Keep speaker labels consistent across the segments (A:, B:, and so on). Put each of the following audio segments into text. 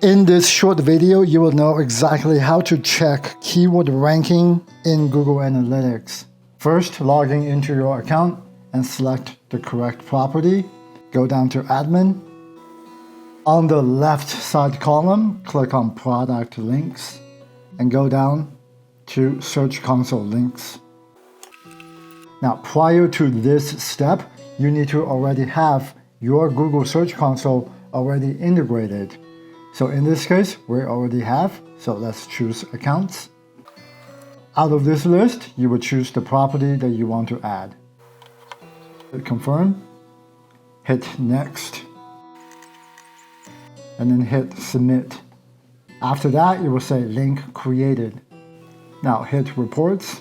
A: In this short video, you will know exactly how to check keyword ranking in Google Analytics. First, logging into your account and select the correct property. Go down to Admin. On the left side column, click on Product Links and go down to Search Console Links. Now, prior to this step, you need to already have your Google Search Console already integrated. So in this case, we already have, so let's choose Accounts. Out of this list, you will choose the property that you want to add. Hit Confirm, hit Next, and then hit Submit. After that, it will say Link Created. Now hit Reports.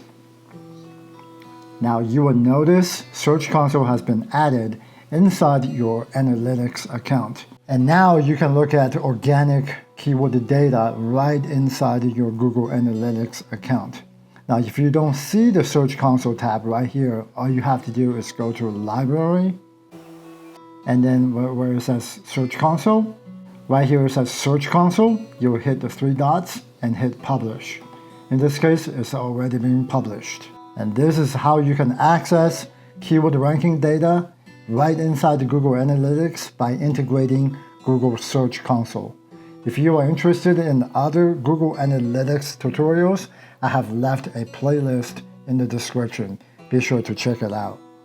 A: Now you will notice Search Console has been added inside your Analytics account. And now you can look at organic keyword data right inside your Google Analytics account. Now, if you don't see the Search Console tab right here, all you have to do is go to Library, and then where it says Search Console, right here it says Search Console, you will hit the three dots and hit Publish. In this case, it's already been published. And this is how you can access keyword ranking data right inside the Google Analytics by integrating Google Search Console. If you are interested in other Google Analytics tutorials, I have left a playlist in the description. Be sure to check it out.